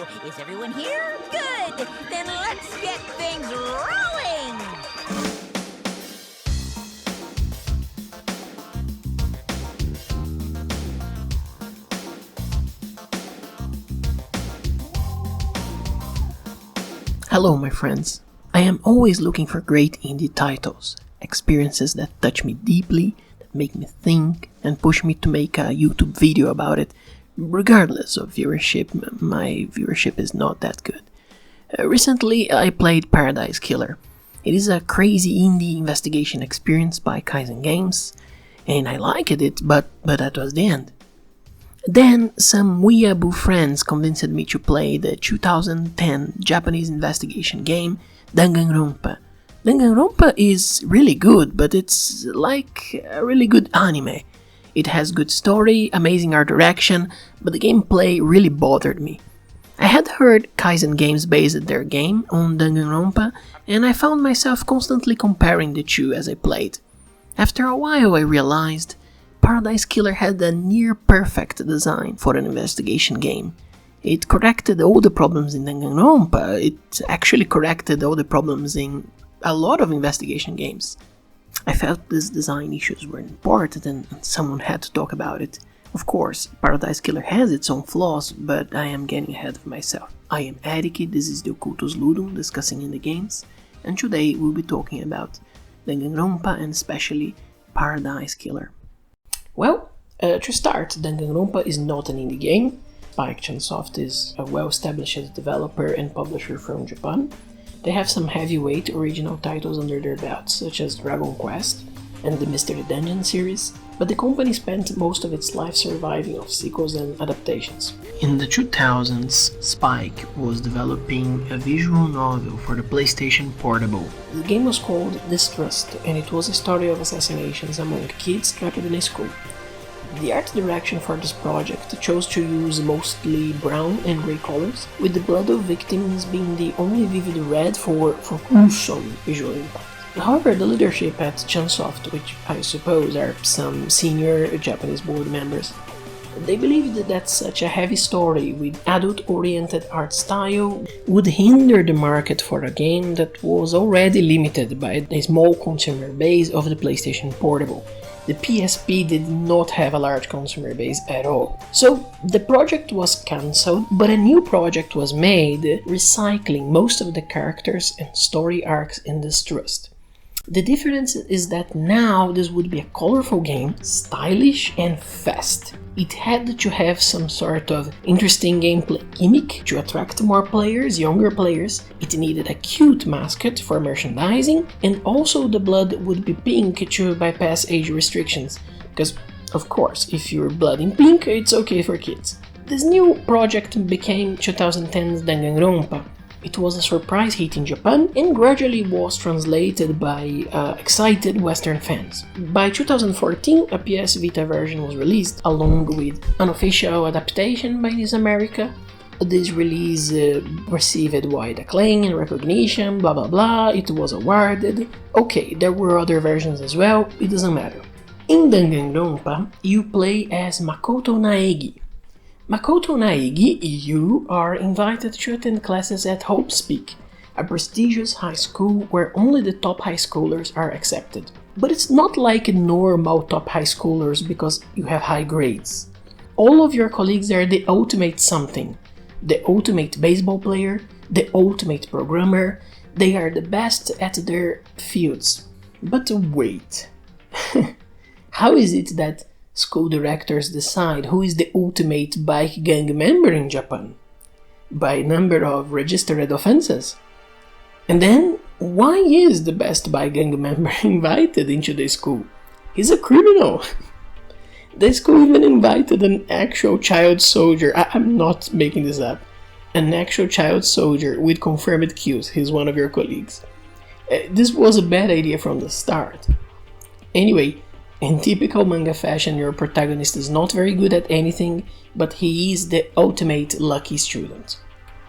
Is everyone here? Good! Then let's get things rolling! Hello my friends, I am always looking for great indie titles, experiences that touch me deeply, that make me think and push me to make a YouTube video about it, regardless of viewership. My viewership is not that good. Recently I played Paradise Killer. It is a crazy indie investigation experience by Kaizen Games, and I liked it, but that was the end. Then some weeaboo friends convinced me to play the 2010 Japanese investigation game Danganronpa. Danganronpa is really good, but it's like a really good anime. It has good story, amazing art direction, but the gameplay really bothered me. I had heard Kaizen Games based their game on Danganronpa, and I found myself constantly comparing the two as I played. After a while I realized Paradise Killer had a near-perfect design for an investigation game. It corrected all the problems in Danganronpa. It actually corrected all the problems in a lot of investigation games. I felt these design issues were important and someone had to talk about it. Of course, Paradise Killer has its own flaws, but I am getting ahead of myself. I am Eric, this is the Occultus Ludum discussing in the games, and today we'll be talking about Danganronpa and especially Paradise Killer. Well, to start, Danganronpa is not an indie game. Spike Chunsoft is a well-established developer and publisher from Japan. They have some heavyweight original titles under their belts, such as Dragon Quest and the Mystery Dungeon series, but the company spent most of its life surviving off sequels and adaptations. In the 2000s, Spike was developing a visual novel for the PlayStation Portable. The game was called Distrust, and it was a story of assassinations among kids trapped in a school. The art direction for this project chose to use mostly brown and grey colors, with the blood of victims being the only vivid red for gruesome visual impact. However, the leadership at Chunsoft, which I suppose are some senior Japanese board members, they believed that such a heavy story with adult-oriented art style would hinder the market for a game that was already limited by a small consumer base of the PlayStation Portable. The PSP did not have a large consumer base at all. So the project was cancelled, but a new project was made, recycling most of the characters and story arcs in Distrust. The difference is that now this would be a colorful game, stylish and fast. It had to have some sort of interesting gameplay gimmick to attract more players, younger players. It needed a cute mascot for merchandising, and also the blood would be pink to bypass age restrictions, because of course if you're blood in pink it's okay for kids. This new project became 2010's Danganronpa. It was a surprise hit in Japan and gradually was translated by excited Western fans. By 2014, a PS Vita version was released, along with an official adaptation by NIS America. This release received wide acclaim and recognition, blah blah blah, it was awarded. Okay, there were other versions as well, it doesn't matter. In Danganronpa, you play as Makoto Naegi. Makoto Naegi, you are invited to attend classes at Hope Peak, a prestigious high school where only the top high schoolers are accepted. But it's not like normal top high schoolers because you have high grades. All of your colleagues are the ultimate something. The ultimate baseball player, the ultimate programmer, they are the best at their fields. But wait, how is it that school directors decide who is the ultimate bike gang member in Japan? By number of registered offenses. And then, why is the best bike gang member invited into the school? He's a criminal. The school even invited an actual child soldier. I'm not making this up. An actual child soldier with confirmed accuse. He's one of your colleagues. This was a bad idea from the start. Anyway, in typical manga fashion, your protagonist is not very good at anything, but he is the ultimate lucky student.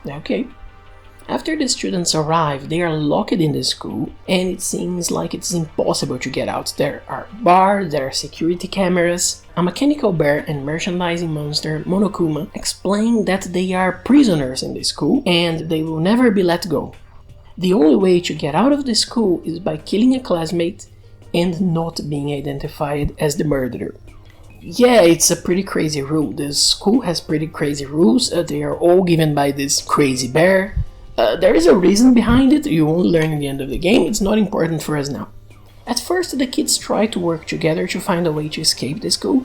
Okay. After the students arrive, they are locked in the school, and it seems like it's impossible to get out. There are bars, there are security cameras. A mechanical bear and merchandising monster, Monokuma, explain that they are prisoners in the school and they will never be let go. The only way to get out of the school is by killing a classmate and not being identified as the murderer. Yeah, it's a pretty crazy rule. This school has pretty crazy rules. They are all given by this crazy bear. There is a reason behind it. You won't learn in the end of the game. It's not important for us now. At first, the kids try to work together to find a way to escape the school,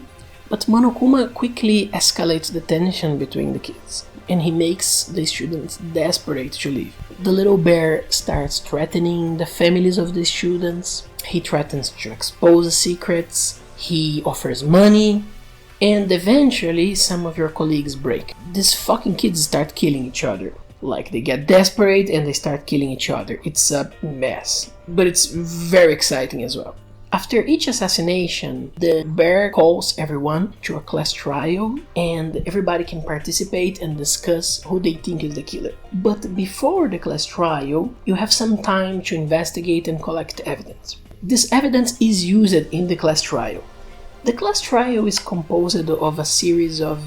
but Monokuma quickly escalates the tension between the kids, and he makes the students desperate to leave. The little bear starts threatening the families of the students. He threatens to expose secrets. He offers money, and eventually some of your colleagues break. These fucking kids start killing each other. Like, they get desperate and they start killing each other. It's a mess, but it's very exciting as well. After each assassination, the bear calls everyone to a class trial, and everybody can participate and discuss who they think is the killer. But before the class trial, you have some time to investigate and collect evidence. This evidence is used in the class trial. The class trial is composed of a series of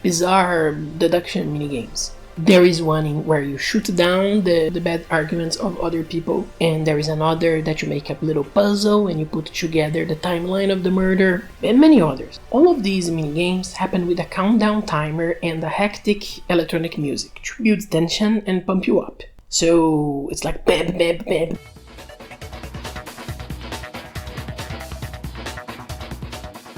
bizarre deduction minigames. There is one in where you shoot down the bad arguments of other people, and there is another that you make a little puzzle and you put together the timeline of the murder, and many others. All of these minigames happen with a countdown timer and a hectic electronic music to build tension and pump you up. So it's like bam bam bam.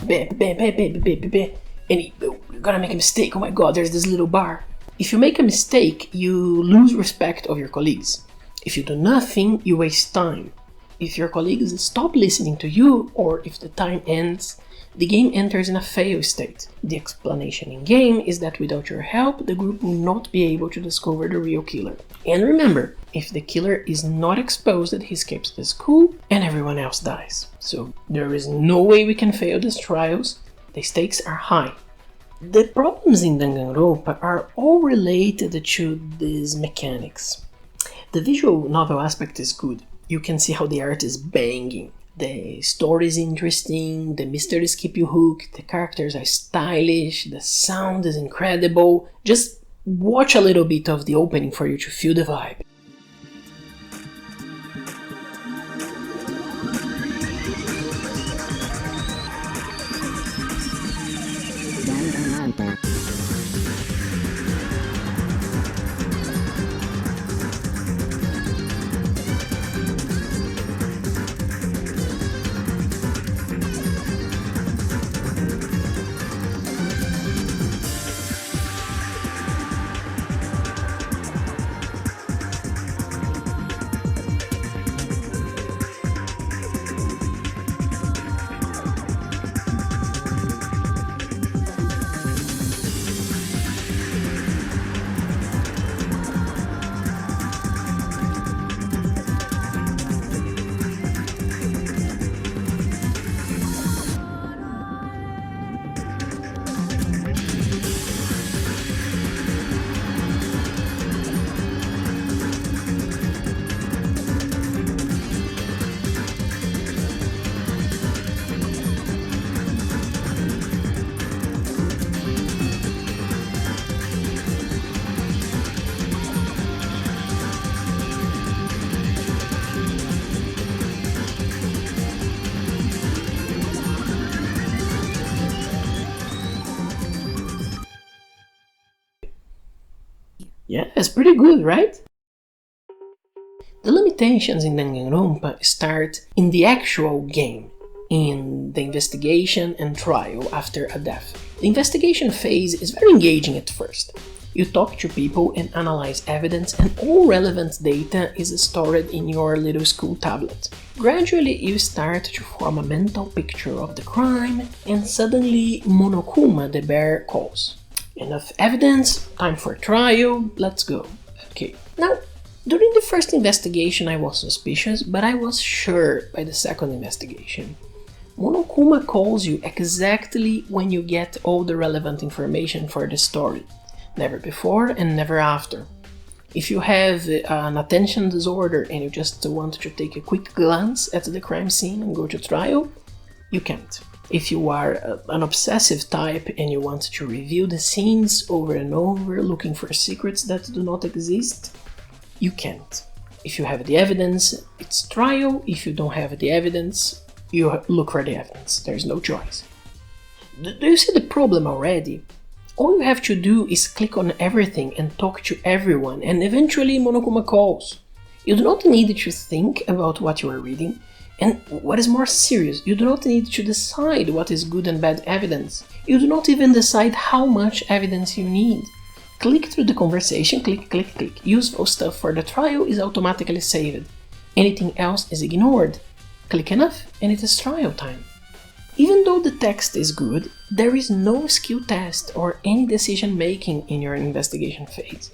Bam bam bam bam bam bam, and you're gonna make a mistake. Oh my god, there's this little bar. If you make a mistake, you lose respect of your colleagues. If you do nothing, you waste time. If your colleagues stop listening to you, or if the time ends, the game enters in a fail state. The explanation in game is that without your help, the group will not be able to discover the real killer. And remember, if the killer is not exposed, he escapes the school and everyone else dies. So there is no way we can fail these trials. The stakes are high. The problems in Danganronpa are all related to these mechanics. The visual novel aspect is good. You can see how the art is banging. The story is interesting, the mysteries keep you hooked, the characters are stylish, the sound is incredible. Just watch a little bit of the opening for you to feel the vibe. Yeah, it's pretty good, right? The limitations in Danganronpa start in the actual game, in the investigation and trial after a death. The investigation phase is very engaging at first. You talk to people and analyze evidence, and all relevant data is stored in your little school tablet. Gradually you start to form a mental picture of the crime, and suddenly Monokuma the bear calls. Enough evidence, time for trial, let's go. Okay, now, during the first investigation I was suspicious, but I was sure by the second investigation. Monokuma calls you exactly when you get all the relevant information for the story. Never before and never after. If you have an attention disorder and you just want to take a quick glance at the crime scene and go to trial, you can't. If you are an obsessive type and you want to review the scenes over and over looking for secrets that do not exist, you can't. If you have the evidence, it's trial. If you don't have the evidence, you look for the evidence. There's no choice. Do you see the problem already? All you have to do is click on everything and talk to everyone, and eventually Monokuma calls. You do not need to think about what you are reading, and what is more serious, you do not need to decide what is good and bad evidence. You do not even decide how much evidence you need. Click through the conversation, click, click, click. Useful stuff for the trial is automatically saved. Anything else is ignored. Click enough and it is trial time. Even though the text is good, there is no skill test or any decision making in your investigation phase.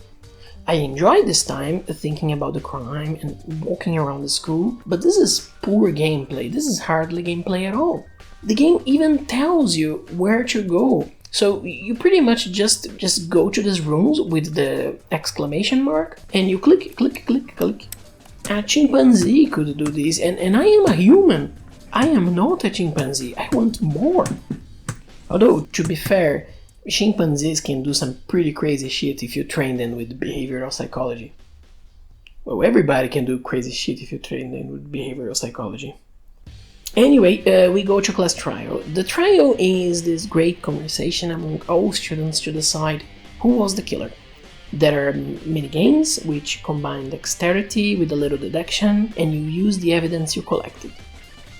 I enjoyed this time thinking about the crime and walking around the school, but this is poor gameplay. This is hardly gameplay at all. The game even tells you where to go, so you pretty much just go to these rooms with the exclamation mark and you click, click, click, click. A chimpanzee could do this, and I am a human. I am not a chimpanzee, I want more. Although, to be fair, chimpanzees can do some pretty crazy shit if you train them with behavioral psychology. Well, everybody can do crazy shit if you train them with behavioral psychology. Anyway, we go to class trial. The trial is this great conversation among all students to decide who was the killer. There are mini games which combine dexterity with a little deduction, and you use the evidence you collected.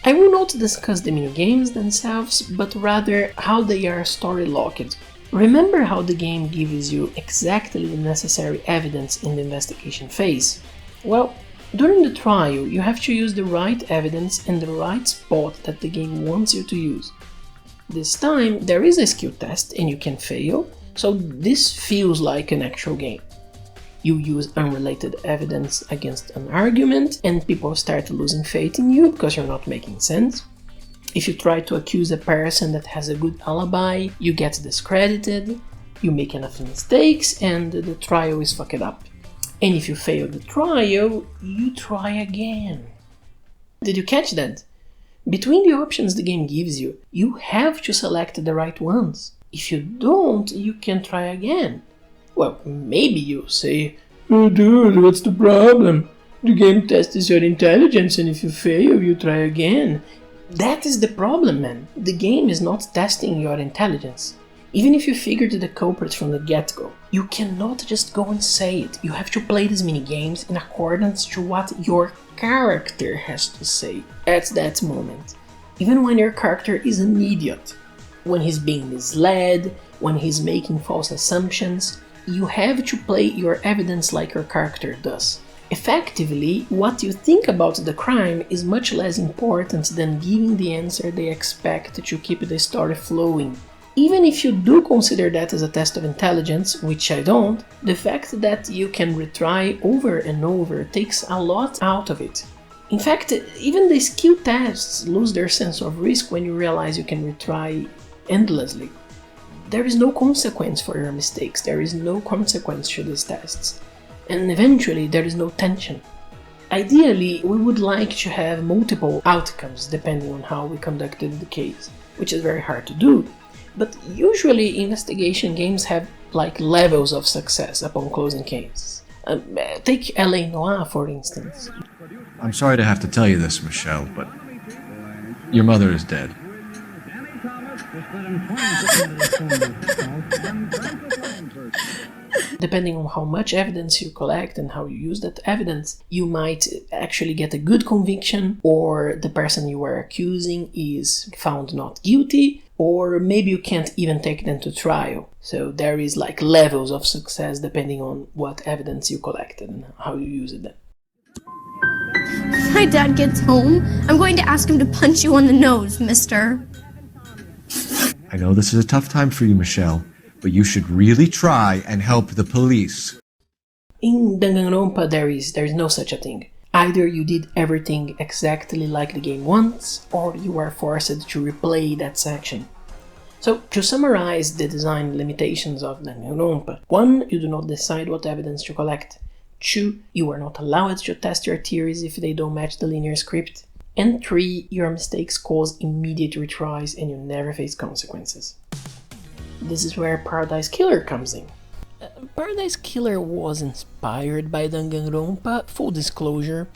I will not discuss the minigames themselves, but rather how they are story-locked. Remember how the game gives you exactly the necessary evidence in the investigation phase? Well, during the trial you have to use the right evidence in the right spot that the game wants you to use. This time there is a skill test and you can fail, so this feels like an actual game. You use unrelated evidence against an argument and people start losing faith in you because you're not making sense. If you try to accuse a person that has a good alibi, you get discredited, you make enough mistakes and the trial is fucked up. And if you fail the trial, you try again. Did you catch that? Between the options the game gives you, you have to select the right ones. If you don't, you can try again. Well, maybe you say, "Oh dude, what's the problem? The game tests your intelligence and if you fail, you try again." That is the problem, man. The game is not testing your intelligence. Even if you figured the culprit from the get-go, you cannot just go and say it. You have to play these mini-games in accordance to what your character has to say at that moment. Even when your character is an idiot, when he's being misled, when he's making false assumptions, you have to play your evidence like your character does. Effectively, what you think about the crime is much less important than giving the answer they expect to keep the story flowing. Even if you do consider that as a test of intelligence, which I don't, the fact that you can retry over and over takes a lot out of it. In fact, even the skill tests lose their sense of risk when you realize you can retry endlessly. There is no consequence for your mistakes, there is no consequence to these tests. And eventually there is no tension. Ideally, we would like to have multiple outcomes depending on how we conducted the case, which is very hard to do. But usually investigation games have like levels of success upon closing cases. Take LA Noire for instance. I'm sorry to have to tell you this, Michelle, but your mother is dead. Depending on how much evidence you collect and how you use that evidence, you might actually get a good conviction, or the person you are accusing is found not guilty, or maybe you can't even take them to trial. So there is like levels of success depending on what evidence you collected and how you use it then. When my dad gets home, I'm going to ask him to punch you on the nose, mister. I know this is a tough time for you, Michelle, but you should really try and help the police. In Danganronpa there is no such a thing. Either you did everything exactly like the game wants, or you are forced to replay that section. So, to summarize the design limitations of Danganronpa: 1. You do not decide what evidence to collect. 2. You are not allowed to test your theories if they don't match the linear script. And 3. Your mistakes cause immediate retries and you never face consequences. This is where Paradise Killer comes in. Paradise Killer was inspired by Danganronpa, full disclosure.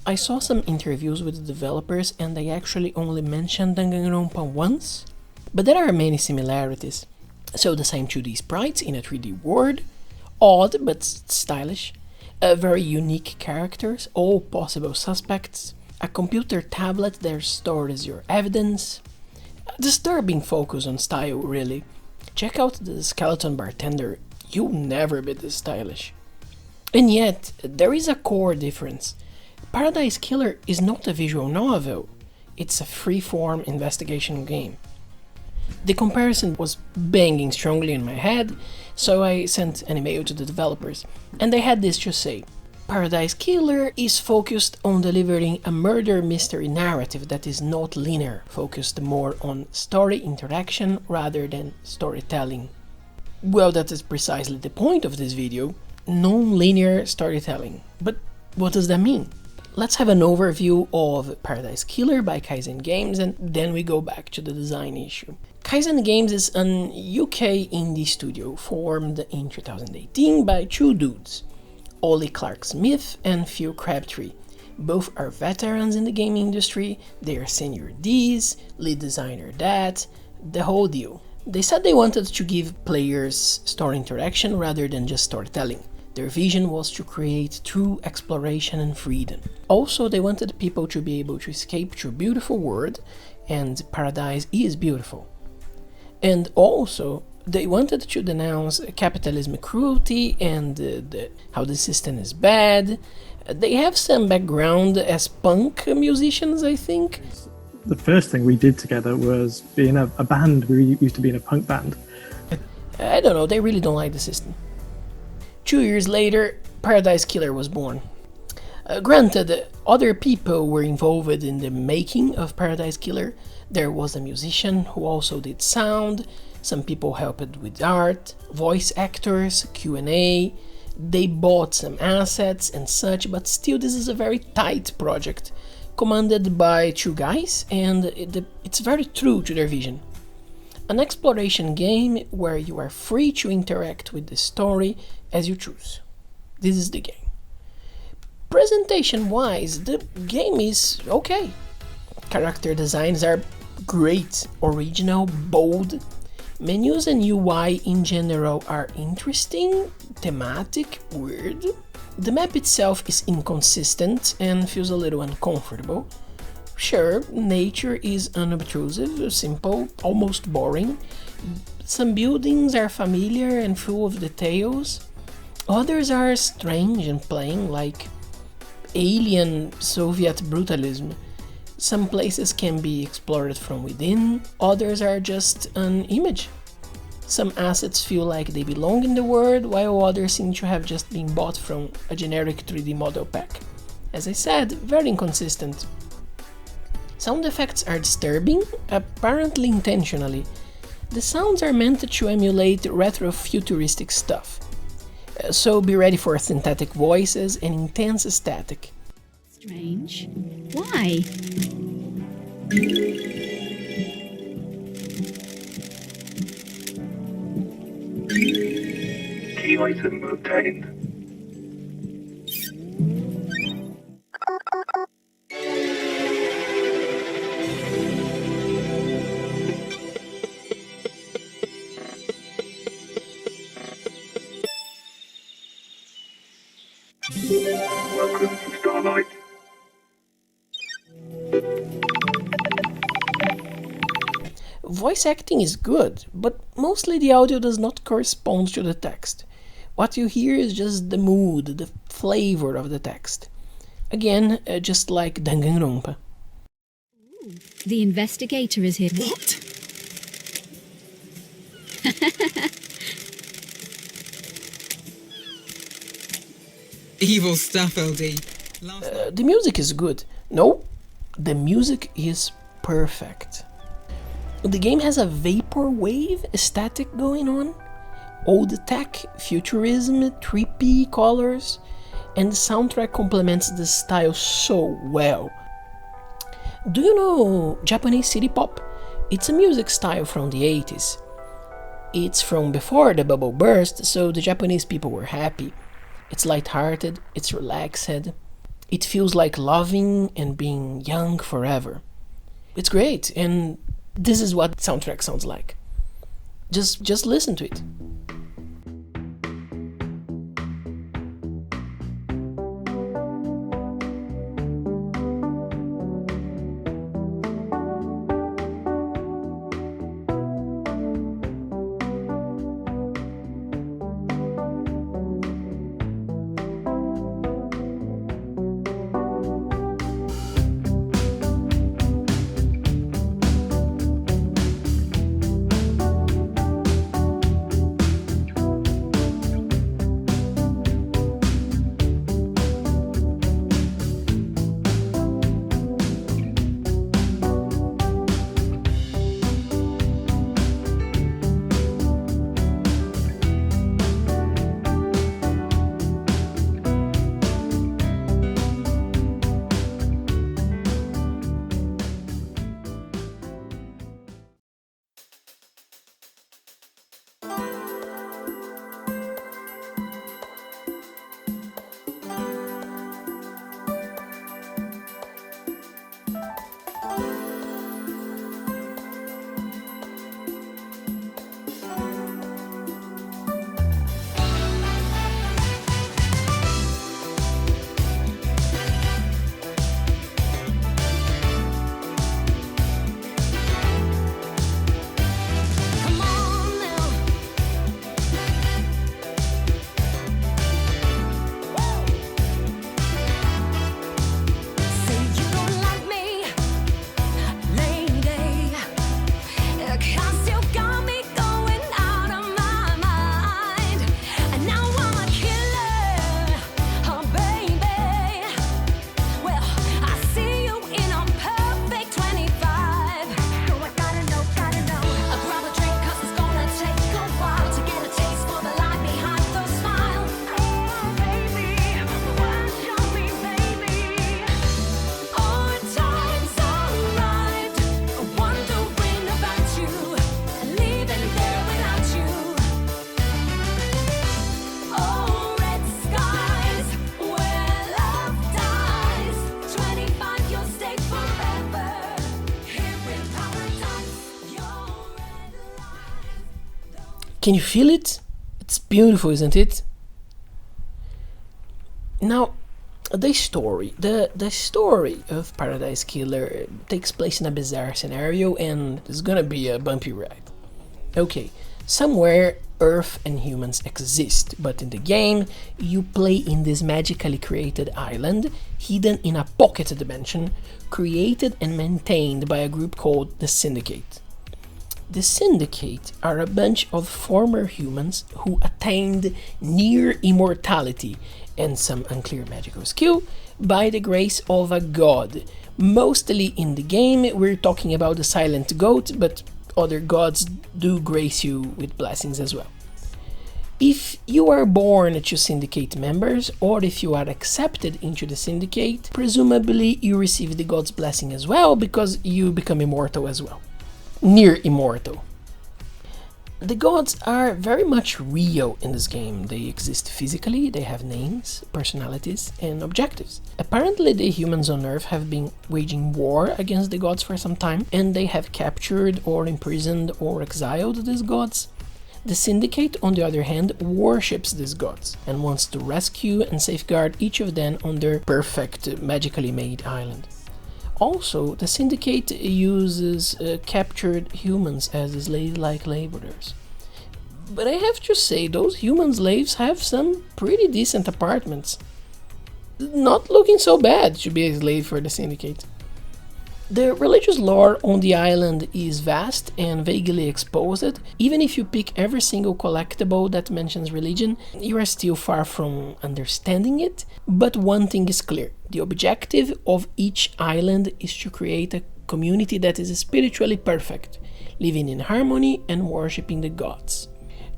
I saw some interviews with the developers and they actually only mentioned Danganronpa once, but there are many similarities. So the same 2D sprites in a 3D world, odd but stylish, very unique characters, all possible suspects, a computer tablet that stores your evidence, disturbing focus on style really. Check out the skeleton bartender, you'll never be this stylish. And yet, there is a core difference. Paradise Killer is not a visual novel, it's a free-form investigation game. The comparison was banging strongly in my head, so I sent an email to the developers, and they had this to say. Paradise Killer is focused on delivering a murder mystery narrative that is not linear, focused more on story interaction rather than storytelling. Well, that is precisely the point of this video, non-linear storytelling. But what does that mean? Let's have an overview of Paradise Killer by Kaizen Games and then we go back to the design issue. Kaizen Games is an UK indie studio formed in 2018 by 2 dudes, Ollie Clark-Smith and Phil Crabtree. Both are veterans in the game industry, they are senior Ds, lead designer that, the whole deal. They said they wanted to give players story interaction rather than just storytelling. Their vision was to create true exploration and freedom. Also, they wanted people to be able to escape to a beautiful world, and Paradise is beautiful. And also, they wanted to denounce capitalism cruelty and how the system is bad. They have some background as punk musicians, I think. The first thing we did together was be in a band. We used to be in a punk band. I don't know, they really don't like the system. 2 years later, Paradise Killer was born. Granted, other people were involved in the making of Paradise Killer. There was a musician who also did sound, some people helped with art, voice actors, Q&A, they bought some assets and such, but still this is a very tight project, commanded by 2 guys, and it's very true to their vision. An exploration game where you are free to interact with the story as you choose. This is the game. Presentation-wise, the game is okay. Character designs are great, original, bold. Menus and UI in general are interesting, thematic, weird. The map itself is inconsistent and feels a little uncomfortable. Sure, nature is unobtrusive, simple, almost boring. Some buildings are familiar and full of details. Others are strange and plain, like alien Soviet brutalism. Some places can be explored from within, others are just an image. Some assets feel like they belong in the world, while others seem to have just been bought from a generic 3D model pack. As I said, very inconsistent. Sound effects are disturbing, apparently intentionally. The sounds are meant to emulate retro-futuristic stuff. So be ready for synthetic voices and intense static. Strange. Why? Key item obtained. Welcome to Starlight. Voice acting is good, but mostly the audio does not correspond to the text. What you hear is just the mood, the flavor of the text. Again, just like Danganronpa. The investigator is here. What? Evil stuff, LD. The music is good. No, the music is perfect. The game has a vaporwave aesthetic going on. Old tech, futurism, trippy colors. and the soundtrack complements the style so well. Do you know Japanese city pop? It's a music style from the 80s. It's from before the bubble burst, so the Japanese people were happy. It's lighthearted, it's relaxed, it feels like loving and being young forever. It's great, and this is what the soundtrack sounds like. Just listen to it. Can you feel it? It's beautiful, isn't it? Now, the story of Paradise Killer takes place in a bizarre scenario, and it's gonna be a bumpy ride. Okay, somewhere Earth and humans exist, but in the game you play in this magically created island hidden in a pocket dimension created and maintained by a group called the Syndicate. The Syndicate are a bunch of former humans who attained near immortality and some unclear magical skill by the grace of a god. Mostly in the game we're talking about the Silent Goat, but other gods do grace you with blessings as well. If you are born to Syndicate members, or if you are accepted into the Syndicate, presumably you receive the god's blessing as well, because you become immortal as well. Near immortal. The gods are very much real in this game. They exist physically, they have names, personalities, and objectives. Apparently the humans on Earth have been waging war against the gods for some time, and they have captured or imprisoned or exiled these gods. The Syndicate, on the other hand, worships these gods and wants to rescue and safeguard each of them on their perfect, magically made island. Also, the Syndicate uses captured humans as slave-like laborers. But I have to say, those human slaves have some pretty decent apartments. Not looking so bad to be a slave for the Syndicate. The religious lore on the island is vast and vaguely exposed. Even if you pick every single collectible that mentions religion, you are still far from understanding it. But one thing is clear: the objective of each island is to create a community that is spiritually perfect, living in harmony and worshipping the gods.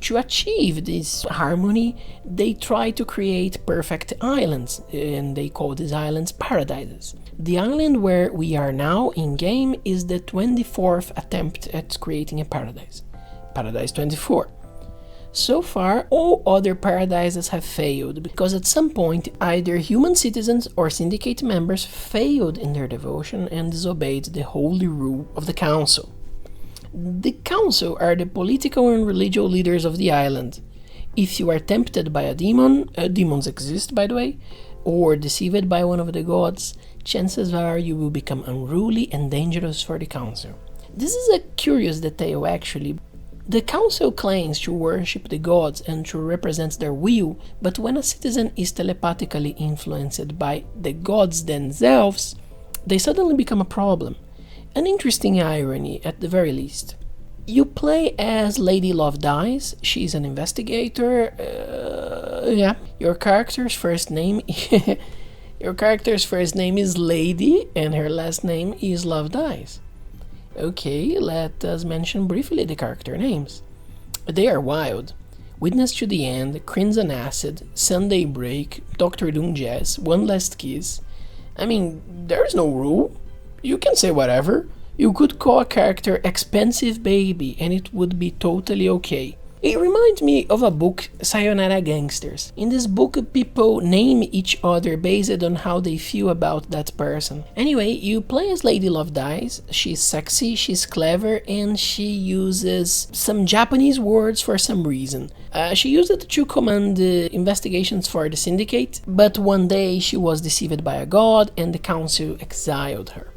To achieve this harmony, they try to create perfect islands, and they call these islands paradises. The island where we are now in-game is the 24th attempt at creating a paradise. Paradise 24. So far, all other paradises have failed, because at some point either human citizens or syndicate members failed in their devotion and disobeyed the holy rule of the council. The council are the political and religious leaders of the island. If you are tempted by a demon, demons exist by the way, or deceived by one of the gods, chances are you will become unruly and dangerous for the council. This is a curious detail actually. The council claims to worship the gods and to represent their will, but when a citizen is telepathically influenced by the gods themselves, they suddenly become a problem. An interesting irony at the very least. You play as Lady Love Dies. She's an investigator. Your character's first name is Lady and her last name is Love Dies. Okay, let us mention briefly the character names. They are wild. Witness to the End, Crimson Acid, Sunday Break, Dr. Doom Jazz, One Last Kiss. I mean, there's no rule. You can say whatever. You could call a character Expensive Baby and it would be totally okay. It reminds me of a book, Sayonara Gangsters. In this book, people name each other based on how they feel about that person. Anyway, you play as Lady Love Dies. She's sexy, she's clever, and she uses some Japanese words for some reason. She used it to command investigations for the Syndicate, but one day she was deceived by a god and the council exiled her.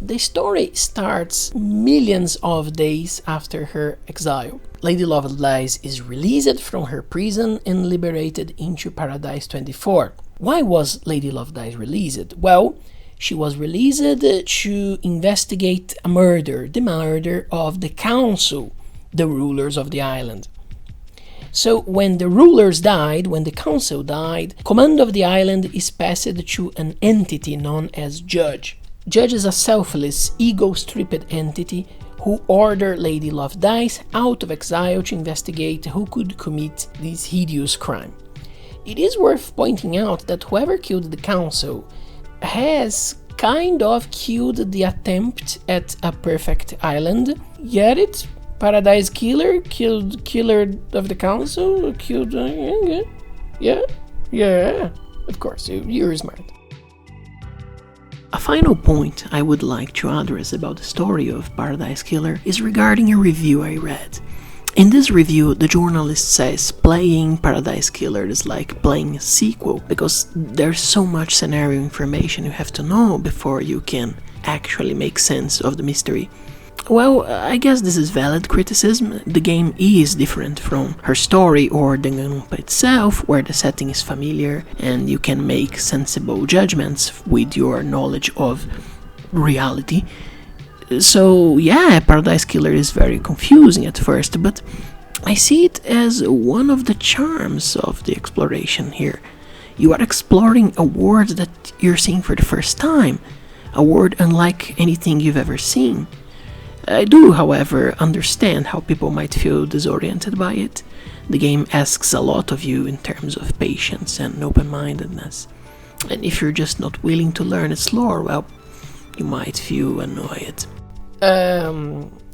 The story starts millions of days after her exile. Lady Love Dies is released from her prison and liberated into Paradise 24. Why was Lady Love Dies released? Well, she was released to investigate a murder, the murder of the council, the rulers of the island. So when the rulers died, when the council died, command of the island is passed to an entity known as Judge. Judge is a selfless, ego-stripped entity who ordered Lady Love Dies out of exile to investigate who could commit this hideous crime. It is worth pointing out that whoever killed the council has kind of killed the attempt at a perfect island. Get it? Paradise Killer killed killer of the council, killed... Yeah, of course, you're smart. A final point I would like to address about the story of Paradise Killer is regarding a review I read. In this review, the journalist says playing Paradise Killer is like playing a sequel, because there's so much scenario information you have to know before you can actually make sense of the mystery. Well, I guess this is valid criticism. The game is different from her story or Danganronpa itself, where the setting is familiar and you can make sensible judgments with your knowledge of reality. So yeah, Paradise Killer is very confusing at first, but I see it as one of the charms of the exploration here. You are exploring a world that you're seeing for the first time, a world unlike anything you've ever seen. I do, however, understand how people might feel disoriented by it. The game asks a lot of you in terms of patience and open-mindedness. And if you're just not willing to learn its lore, well, you might feel annoyed.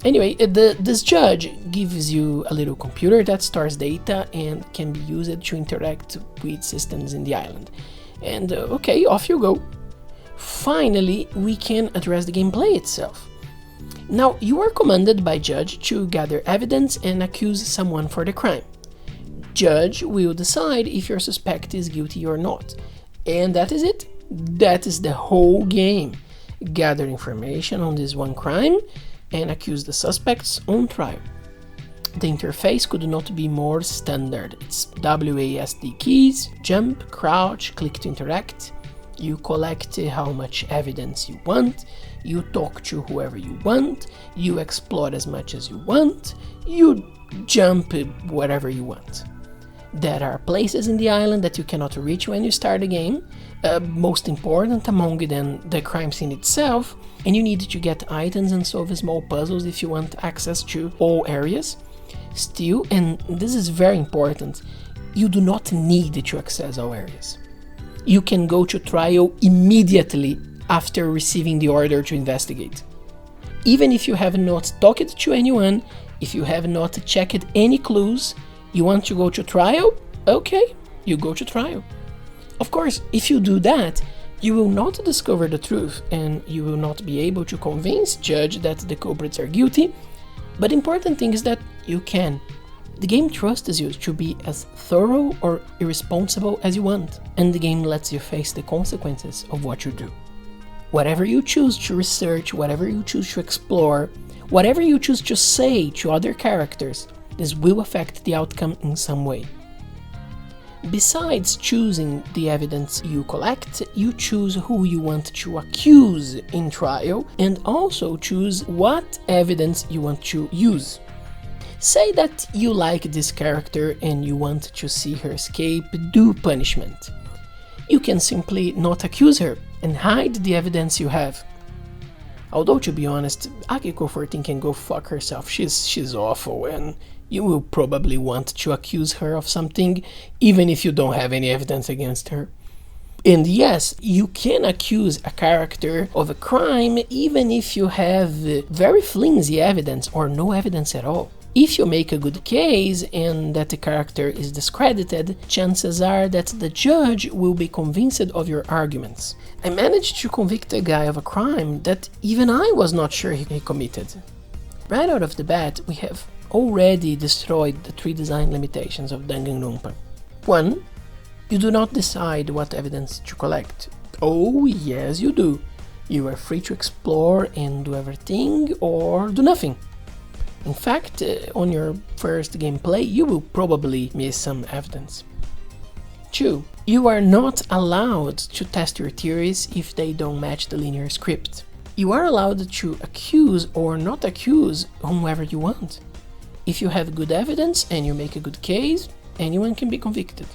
Anyway, this judge gives you a little computer that stores data and can be used to interact with systems in the island. And okay, off you go. Finally, we can address the gameplay itself. Now, you are commanded by Judge to gather evidence and accuse someone for the crime. Judge will decide if your suspect is guilty or not. And that is it. That is the whole game. Gather information on this one crime and accuse the suspects on trial. The interface could not be more standard. It's WASD keys, jump, crouch, click to interact. You collect how much evidence you want, you talk to whoever you want, you explore as much as you want, you jump wherever you want. There are places in the island that you cannot reach when you start the game, most important among them the crime scene itself, and you need to get items and solve small puzzles if you want access to all areas. Still, and this is very important, you do not need to access all areas. You can go to trial immediately after receiving the order to investigate. Even if you have not talked to anyone, if you have not checked any clues, you want to go to trial? Okay, you go to trial. Of course, if you do that, you will not discover the truth and you will not be able to convince judge that the culprits are guilty, but the important thing is that you can. The game trusts you to be as thorough or irresponsible as you want, and the game lets you face the consequences of what you do. Whatever you choose to research, whatever you choose to explore, whatever you choose to say to other characters, this will affect the outcome in some way. Besides choosing the evidence you collect, you choose who you want to accuse in trial and also choose what evidence you want to use. Say that you like this character and you want to see her escape due punishment. You can simply not accuse her and hide the evidence you have. Although, to be honest, Akiko 14 can go fuck herself, she's awful, and you will probably want to accuse her of something even if you don't have any evidence against her. And yes, you can accuse a character of a crime even if you have very flimsy evidence or no evidence at all. If you make a good case and that the character is discredited, chances are that the judge will be convinced of your arguments. I managed to convict a guy of a crime that even I was not sure he committed. Right out of the bat, we have already destroyed the 3 design limitations of Danganronpa. 1. You do not decide what evidence to collect. Oh yes you do. You are free to explore and do everything or do nothing. In fact, on your first gameplay you will probably miss some evidence. 2. You are not allowed to test your theories if they don't match the linear script. You are allowed to accuse or not accuse whomever you want. If you have good evidence and you make a good case, anyone can be convicted.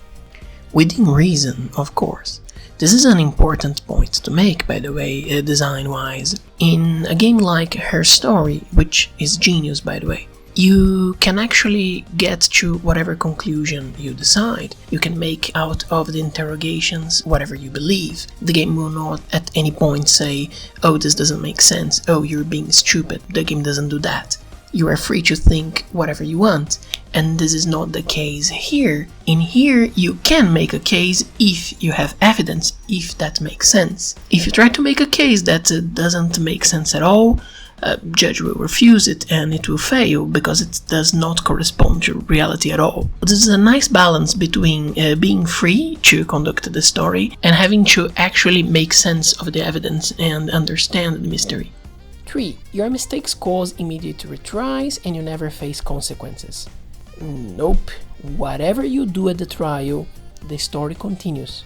Within reason, of course. This is an important point to make, by the way, design-wise. In a game like Her Story, which is genius by the way, you can actually get to whatever conclusion you decide. You can make out of the interrogations whatever you believe. The game will not at any point say, oh, this doesn't make sense, oh, you're being stupid. The game doesn't do that. You are free to think whatever you want, and this is not the case here. In here, you can make a case if you have evidence, if that makes sense. If you try to make a case that doesn't make sense at all, a judge will refuse it and it will fail because it does not correspond to reality at all. This is a nice balance between being free to conduct the story and having to actually make sense of the evidence and understand the mystery. 3. Your mistakes cause immediate retries and you never face consequences. Nope. Whatever you do at the trial, the story continues.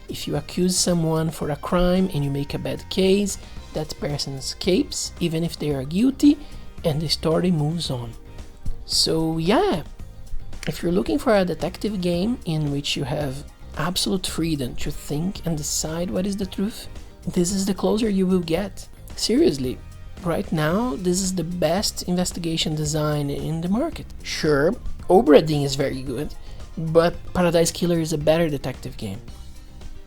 If you accuse someone for a crime and you make a bad case, that person escapes even if they are guilty and the story moves on. So yeah, if you're looking for a detective game in which you have absolute freedom to think and decide what is the truth, this is the closer you will get. Seriously. Right now, this is the best investigation design in the market. Sure, Obra Dinn is very good, but Paradise Killer is a better detective game.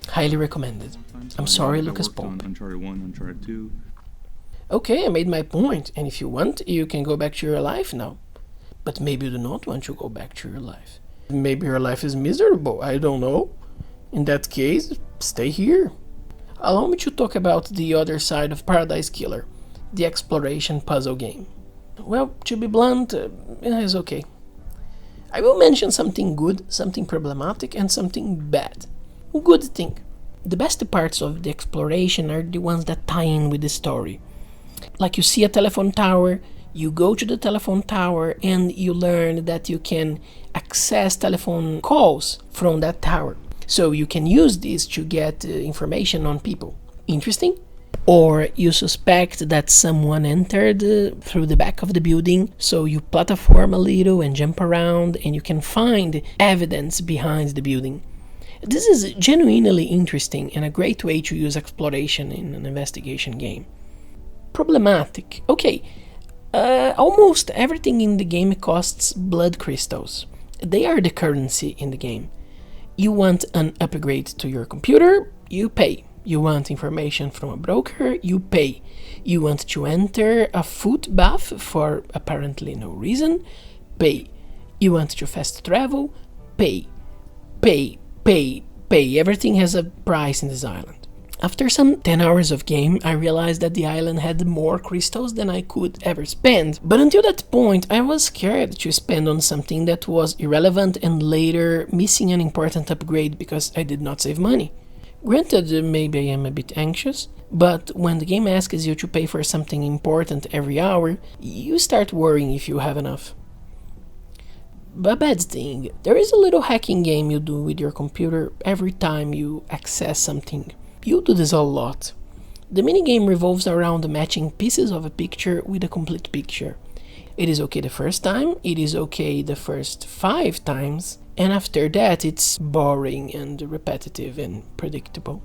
Highly recommended. I'm sorry, Lucas Pope. Uncharted 1, Uncharted 2. Okay, I made my point, and if you want, you can go back to your life now. But maybe you do not want to go back to your life. Maybe your life is miserable, I don't know. In that case, stay here. Allow me to talk about the other side of Paradise Killer. The exploration puzzle game. Well, to be blunt, it's okay. I will mention something good, something problematic, and something bad. Good thing. The best parts of the exploration are the ones that tie in with the story. Like you see a telephone tower, you go to the telephone tower and you learn that you can access telephone calls from that tower. So you can use this to get information on people. Interesting? Or you suspect that someone entered through the back of the building, so you platform a little and jump around and you can find evidence behind the building. This is genuinely interesting and a great way to use exploration in an investigation game. Problematic. Okay, Almost everything in the game costs blood crystals. They are the currency in the game. You want an upgrade to your computer, you pay. You want information from a broker, you pay. You want to enter a foot bath for apparently no reason, pay. You want to fast travel, pay. Pay, pay, pay. Everything has a price in this island. After some 10 hours of game, I realized that the island had more crystals than I could ever spend. But until that point, I was scared to spend on something that was irrelevant and later missing an important upgrade because I did not save money. Granted, maybe I am a bit anxious, but when the game asks you to pay for something important every hour, you start worrying if you have enough. A bad thing, there is a little hacking game you do with your computer every time you access something. You do this a lot. The minigame revolves around matching pieces of a picture with a complete picture. It is okay the first time, it is okay the first 5 times, and after that it's boring and repetitive and predictable.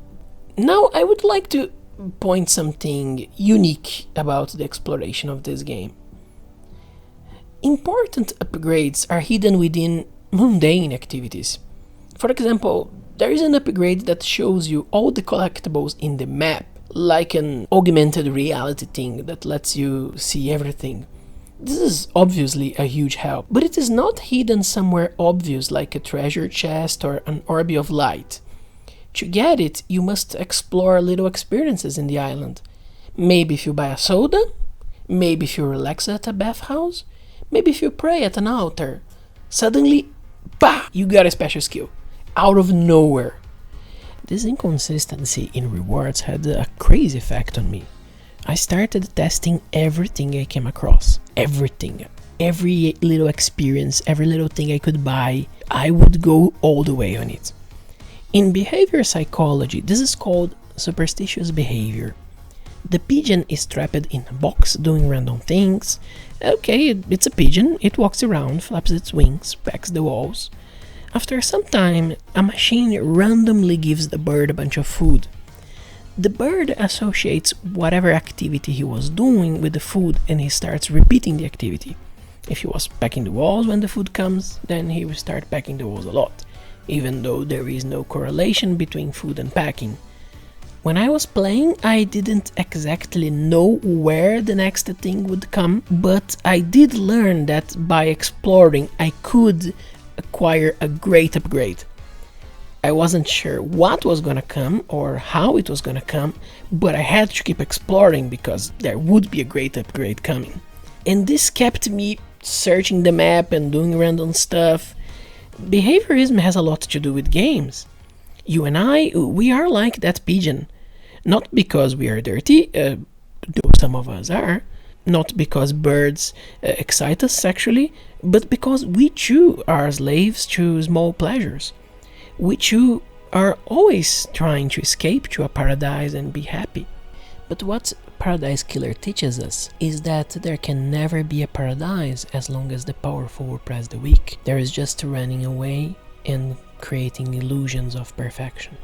Now I would like to point something unique about the exploration of this game. Important upgrades are hidden within mundane activities. For example, there is an upgrade that shows you all the collectibles in the map, like an augmented reality thing that lets you see everything. This is obviously a huge help, but it is not hidden somewhere obvious like a treasure chest or an orb of light. To get it, you must explore little experiences in the island. Maybe if you buy a soda, maybe if you relax at a bathhouse, maybe if you pray at an altar. Suddenly, bah! You got a special skill. Out of nowhere. This inconsistency in rewards had a crazy effect on me. I started testing everything I came across. Everything. Every little experience, every little thing I could buy, I would go all the way on it. In behavior psychology, this is called superstitious behavior. The pigeon is trapped in a box doing random things. Okay, it's a pigeon, it walks around, flaps its wings, pecks the walls. After some time, a machine randomly gives the bird a bunch of food. The bird associates whatever activity he was doing with the food and he starts repeating the activity. If he was pecking the walls when the food comes, then he will start pecking the walls a lot, even though there is no correlation between food and pecking. When I was playing, I didn't exactly know where the next thing would come, but I did learn that by exploring I could acquire a great upgrade. I wasn't sure what was gonna come or how it was gonna come, but I had to keep exploring because there would be a great upgrade coming. And this kept me searching the map and doing random stuff. Behaviorism has a lot to do with games. You and I, we are like that pigeon. Not because we are dirty, though some of us are. Not because birds excite us sexually, but because we too are slaves to small pleasures. We too are always trying to escape to a paradise and be happy. But what Paradise Killer teaches us is that there can never be a paradise as long as the powerful oppress the weak. There is just running away and creating illusions of perfection.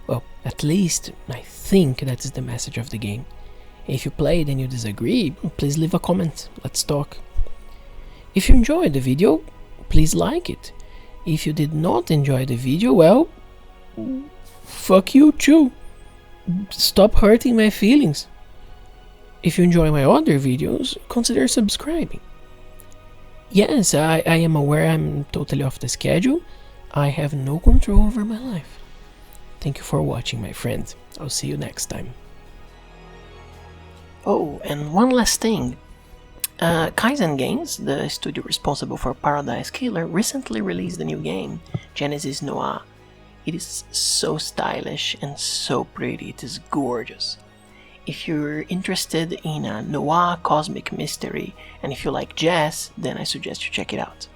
Well, at least I think that is the message of the game. If you played and you disagree, please leave a comment, let's talk. If you enjoyed the video, please like it. If you did not enjoy the video, well, fuck you too. Stop hurting my feelings. If you enjoy my other videos, consider subscribing. Yes, I am aware I'm totally off the schedule. I have no control over my life. Thank you for watching, my friend. I'll see you next time. Oh, and one last thing. Kaizen Games, the studio responsible for Paradise Killer, recently released a new game, Genesis Noir. It is so stylish and so pretty, it is gorgeous. If you're interested in a noir cosmic mystery and if you like jazz, then I suggest you check it out.